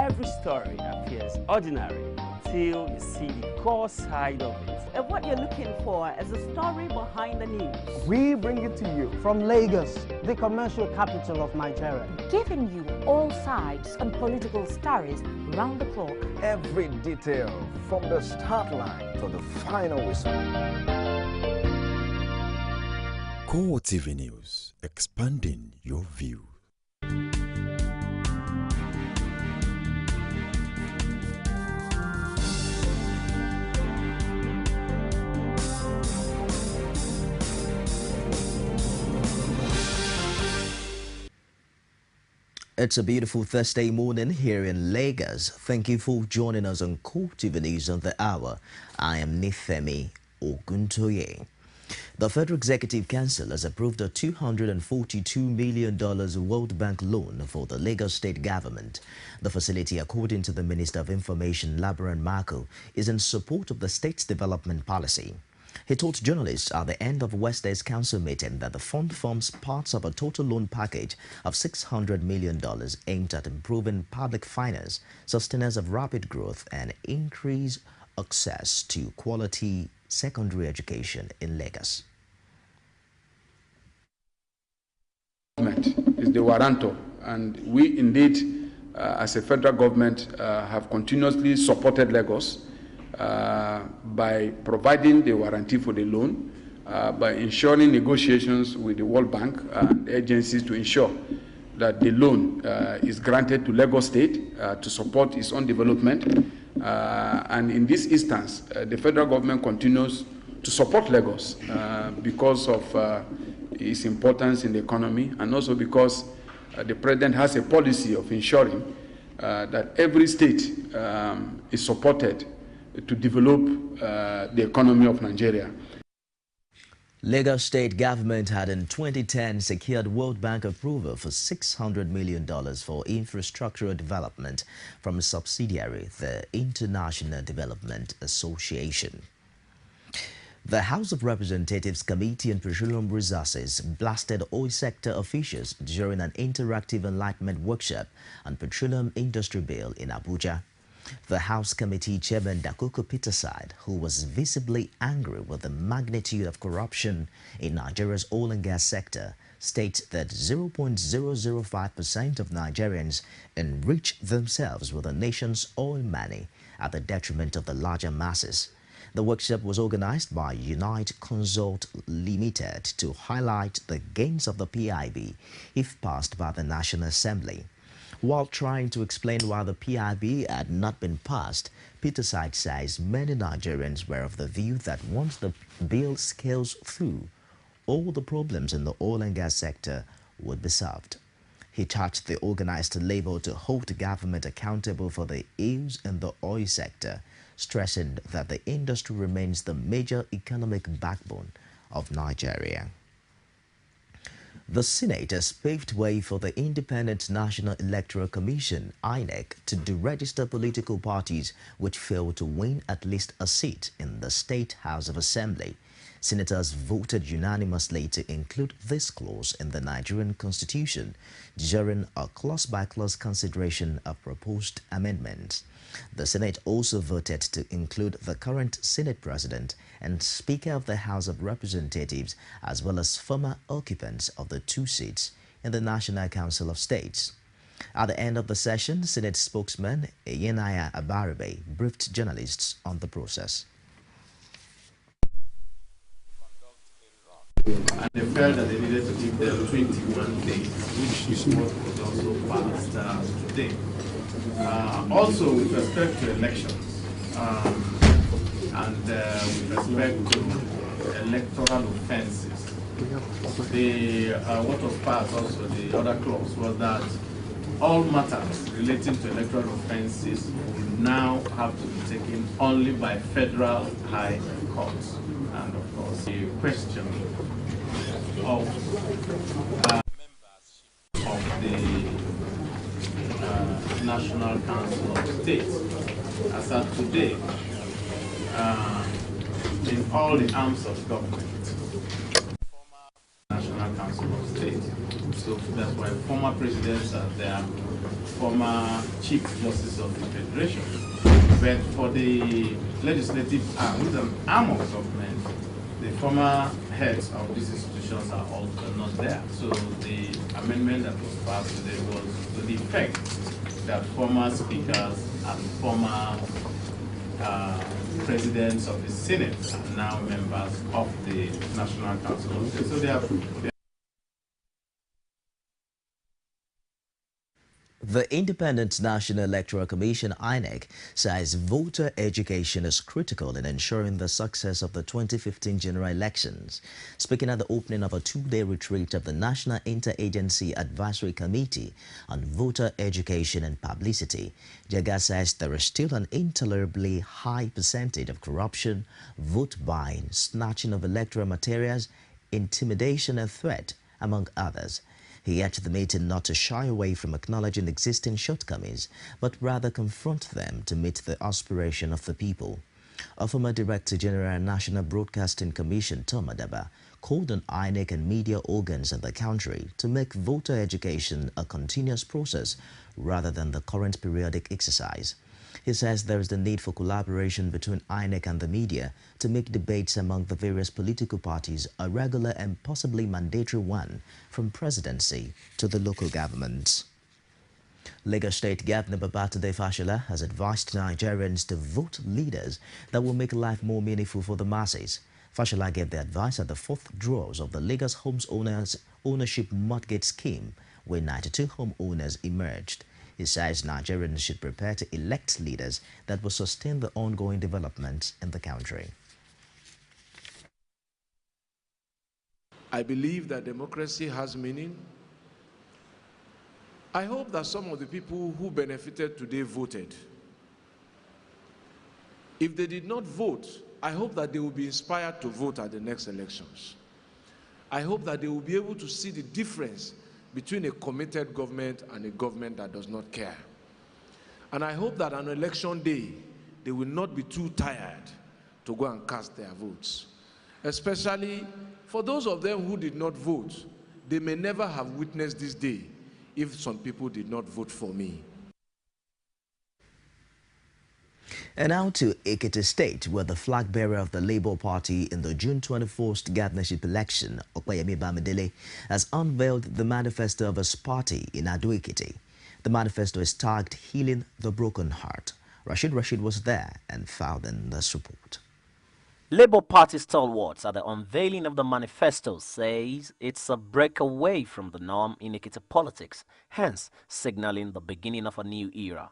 Every story appears ordinary until you see the core side of it. And what you're looking for is the story behind the news. We bring it to you from Lagos, the commercial capital of Nigeria. Giving you all sides and political stories round the clock. Every detail from the start line to the final whistle. CoreTV News, expanding your view. It's a beautiful Thursday morning here in Lagos. Thank you for joining us on CoreTV News on the Hour. I am Nifemi Oguntoye. The Federal Executive Council has approved a $242 million World Bank loan for the Lagos State government. The facility, according to the Minister of Information, Labaran Marco, is in support of the state's development policy. He told journalists at the end of Wednesday's council meeting that the fund forms part of a total loan package of $600 million aimed at improving public finance, sustenance of rapid growth, and increased access to quality secondary education in Lagos. Is the warrantor, and we indeed, as a federal government, have continuously supported Lagos by providing the warranty for the loan, by ensuring negotiations with the World Bank and agencies to ensure that the loan is granted to Lagos State to support its own development. And in this instance, the federal government continues to support Lagos because of its importance in the economy, and also because the president has a policy of ensuring that every state is supported to develop the economy of Nigeria. Lagos State government had in 2010 secured World Bank approval for $600 million for infrastructural development from a subsidiary, the International Development Association. The House of Representatives Committee on Petroleum Resources blasted oil sector officials during an interactive enlightenment workshop on petroleum industry bill in Abuja. The House Committee Chairman Dakuku Peterside, who was visibly angry with the magnitude of corruption in Nigeria's oil and gas sector, states that 0.005% of Nigerians enrich themselves with the nation's oil money at the detriment of the larger masses. The workshop was organized by Unite Consult Limited to highlight the gains of the PIB if passed by the National Assembly. While trying to explain why the PIB had not been passed, Peterside says many Nigerians were of the view that once the bill scales through, all the problems in the oil and gas sector would be solved. He charged the organized labor to hold the government accountable for the ills in the oil sector, stressing that the industry remains the major economic backbone of Nigeria. The Senate has paved way for the Independent National Electoral Commission, INEC, to deregister political parties which fail to win at least a seat in the State House of Assembly. Senators voted unanimously to include this clause in the Nigerian Constitution during a clause-by-clause consideration of proposed amendments. The Senate also voted to include the current Senate President and Speaker of the House of Representatives, as well as former occupants of the two seats in the National Council of States. At the end of the session, Senate spokesman Eyenaya Abaribe briefed journalists on the process. And they felt that they needed to give them 21 days, which is what was also passed today. Also, with respect to elections and with respect to electoral offences, what was passed also, the other clause, was that all matters relating to electoral offences will now have to be taken only by federal high courts. And of course, the question of membership of the National Council of States, as of today, in all the arms of government, former National Council of State. So that's why former presidents are there, former Chief Justice of the Federation. But for the legislative arm, which is an arm of government, the former heads of these institutions are all not there. So the amendment that was passed today was to the effect that former speakers and former presidents of the Senate are now members of the National Council of State. So they have. The Independent National Electoral Commission, INEC, says voter education is critical in ensuring the success of the 2015 general elections. Speaking at the opening of a two-day retreat of the National Interagency Advisory Committee on Voter Education and Publicity, Jega says there is still an intolerably high percentage of corruption, vote buying, snatching of electoral materials, intimidation and threat, among others. He urged the meeting not to shy away from acknowledging existing shortcomings, but rather confront them to meet the aspiration of the people. A former Director General National Broadcasting Commission, Tom Adaba, called on INEC and media organs in the country to make voter education a continuous process rather than the current periodic exercise. He says there is the need for collaboration between INEC and the media to make debates among the various political parties a regular and possibly mandatory one, from presidency to the local governments. Lagos State Governor Babátúndé Fáṣọlá has advised Nigerians to vote leaders that will make life more meaningful for the masses. Fáṣọlá gave the advice at the fourth draws of the Lagos Homes Owners Ownership Mortgage Scheme, where 92 homeowners emerged. He says Nigerians should prepare to elect leaders that will sustain the ongoing development in the country. I believe that democracy has meaning. I hope that some of the people who benefited today voted. If they did not vote, I hope that they will be inspired to vote at the next elections. I hope that they will be able to see the difference between a committed government and a government that does not care. And I hope that on election day, they will not be too tired to go and cast their votes. Especially for those of them who did not vote, they may never have witnessed this day if some people did not vote for me. And now to Ekiti State, where the flag bearer of the Labour Party in the June 24th governorship election, Opeyemi Bamidele, has unveiled the manifesto of his party in Ado-Ekiti. The manifesto is tagged Healing the Broken Heart. Rashid was there and filed in this report. Labour Party stalwarts at the unveiling of the manifesto says it's a breakaway from the norm in Ekiti politics, hence signaling the beginning of a new era.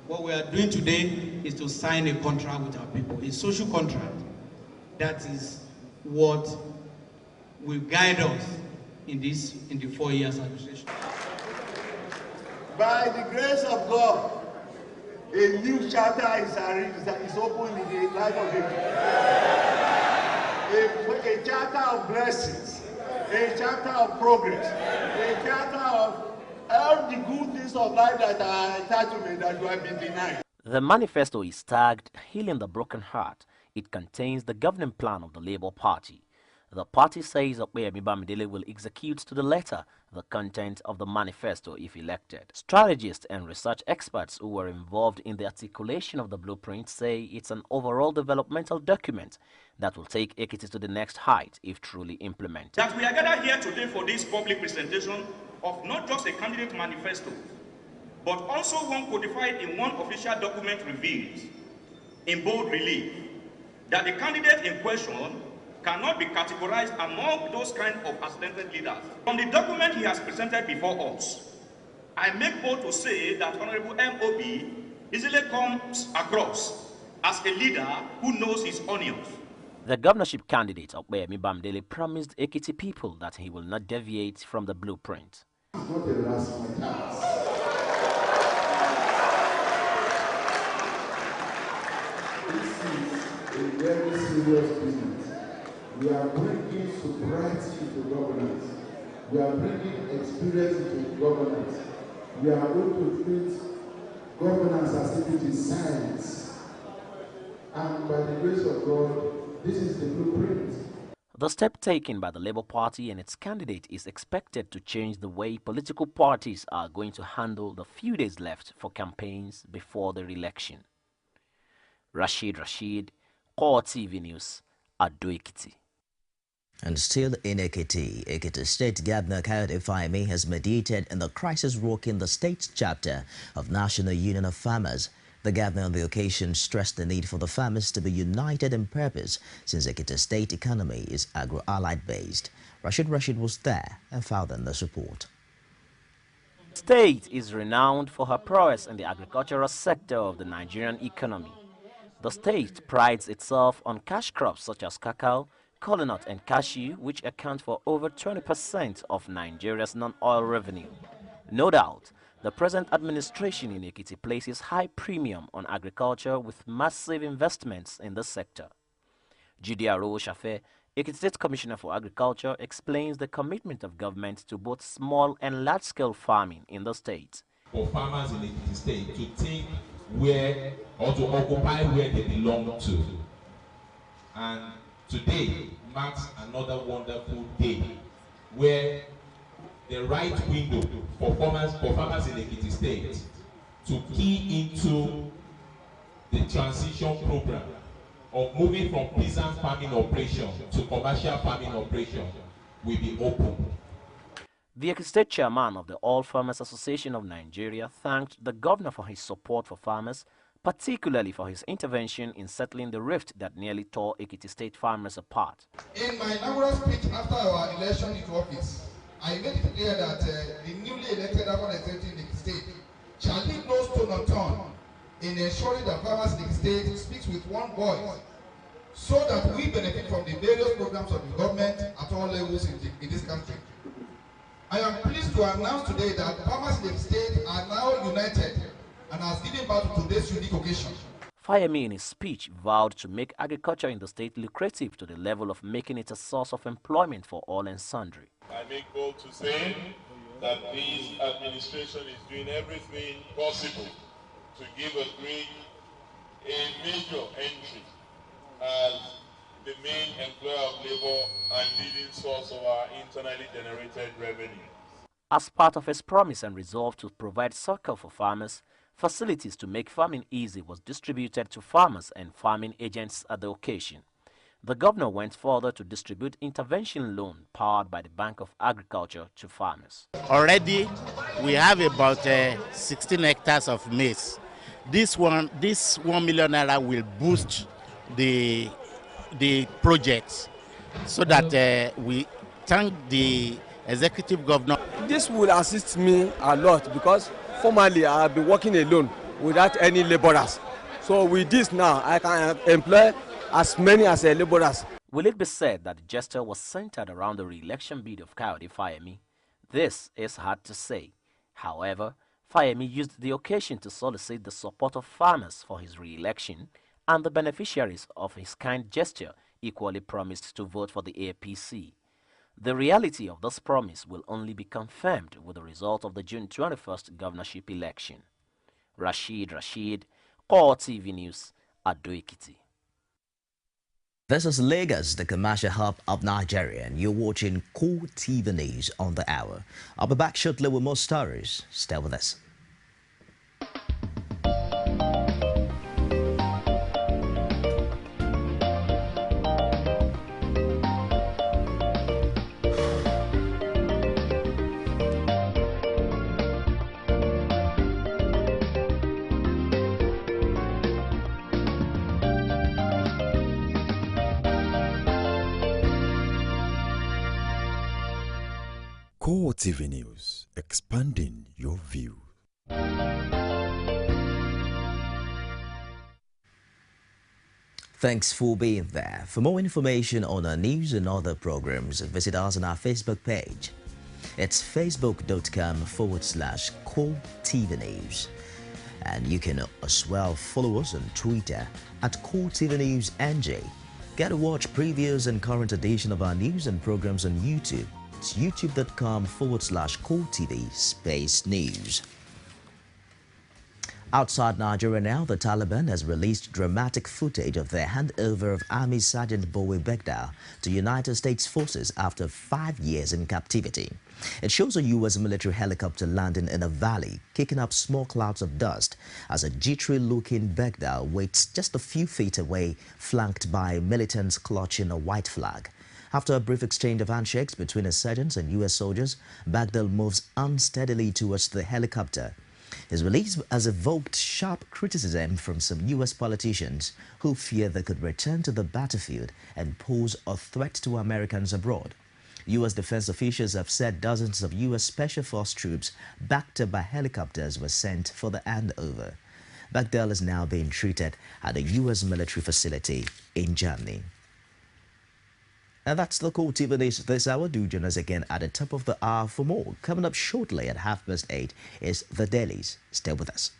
What we are doing today is to sign a contract with our people, a social contract. That is what will guide us in the 4 years administration. By the grace of God, a new chapter is opened in the life of a chapter of blessings, a chapter of progress, a chapter of all the good things of life that are entitlement that you have been denied. The manifesto is tagged Healing the Broken Heart. It contains the governing plan of the Labour Party. The party says Opeyemi Bamidele will execute to the letter the content of the manifesto if elected. Strategists and research experts who were involved in the articulation of the blueprint say it's an overall developmental document that will take Ekiti to the next height if truly implemented. That we are gathered here today for this public presentation of not just a candidate manifesto, but also one codified in one official document reveals in bold relief that the candidate in question cannot be categorized among those kind of accidental leaders. From the document he has presented before us, I make bold to say that Honorable MOB easily comes across as a leader who knows his onions. The governorship candidate, Opeyemi Bamidele, promised Ekiti people that he will not deviate from the blueprint. It's not a razzmatazz. This is a very serious business. We are bringing sobriety to governance. We are bringing experience to governance. We are going to treat governance as if it is science. And by the grace of God, this is the blueprint. The step taken by the Labour Party and its candidate is expected to change the way political parties are going to handle the few days left for campaigns before the election. Rashid, CoreTV News, Ado Ekiti. And still in Ekiti State Governor Kayode Fayemi has mediated in the crisis rocking the state's chapter of National Union of Farmers. The governor on the occasion stressed the need for the farmers to be united in purpose since Ekiti state economy is agro-allied based. Rashid was there and filed in this report. The state is renowned for her prowess in the agricultural sector of the Nigerian economy. The state prides itself on cash crops such as cacao, kola nut and cashew, which account for over 20% of Nigeria's non-oil revenue. No doubt, the present administration in Ekiti places high premium on agriculture with massive investments in this sector. Judia Shafe, Ekiti State Commissioner for Agriculture, explains the commitment of government to both small and large-scale farming in the state. For farmers in Ekiti State to think where or to occupy where they belong to. And today marks another wonderful day where the right window for farmers in Ekiti State to key into the transition program of moving from peasant farming operation to commercial farming operation will be open. The Ekiti State chairman of the All Farmers Association of Nigeria thanked the governor for his support for farmers, particularly for his intervention in settling the rift that nearly tore Ekiti State farmers apart. In my inaugural speech after our election into office, I made it clear that the newly elected Urban Executive in Ekiti State shall leave no stone unturned in ensuring that farmers in Ekiti State speaks with one voice, so that we benefit from the various programs of the government at all levels in this country. I am pleased to announce today that farmers in Ekiti State are now united and has given birth to today's unique occasion. Fayemi in his speech vowed to make agriculture in the state lucrative to the level of making it a source of employment for all and sundry. I make bold to say that this administration is doing everything possible to give a major entry as the main employer of labor and leading source of our internally generated revenue. As part of his promise and resolve to provide succor for farmers, facilities to make farming easy was distributed to farmers and farming agents at the occasion. The governor went further to distribute intervention loan powered by the Bank of Agriculture to farmers. Already, we have about 16 hectares of maize. This 1 million naira will boost the projects so that we thank the executive governor. This will assist me a lot because formerly I have been working alone without any laborers. So with this now, I can employ as many as laborers. Will it be said that the gesture was centered around the re-election bid of Kayode Fayemi? This is hard to say. However, Fayemi used the occasion to solicit the support of farmers for his re-election, and the beneficiaries of his kind gesture equally promised to vote for the APC. The reality of this promise will only be confirmed with the result of the June 21st governorship election. Rashid, CoreTV News, Ado Ekiti. This is Lagos, the commercial hub of Nigeria, and you're watching CoreTV News on the hour. I'll be back shortly with more stories. Stay with us. CoreTV News, expanding your view. Thanks for being there. For more information on our news and other programs, visit us on our Facebook page. It's facebook.com/CoreTV News. And you can as well follow us on Twitter at CoreTV News NJ. Get to watch previous and current edition of our news and programs on YouTube. It's youtube.com/CoreTV News. Outside Nigeria now, the Taliban has released dramatic footage of their handover of Army Sergeant Bowie Begdal to United States forces after 5 years in captivity. It shows a U.S. military helicopter landing in a valley, kicking up small clouds of dust as a jittery-looking Begdal waits just a few feet away, flanked by militants clutching a white flag. After a brief exchange of handshakes between insurgents and U.S. soldiers, Begdal moves unsteadily towards the helicopter. His release has evoked sharp criticism from some U.S. politicians who fear they could return to the battlefield and pose a threat to Americans abroad. U.S. defense officials have said dozens of U.S. Special Force troops backed up by helicopters were sent for the handover. Begdal is now being treated at a U.S. military facility in Germany. And that's the CoreTV News this hour. Do join us again at the top of the hour for more. Coming up shortly at 8:30 is The Dailies. Stay with us.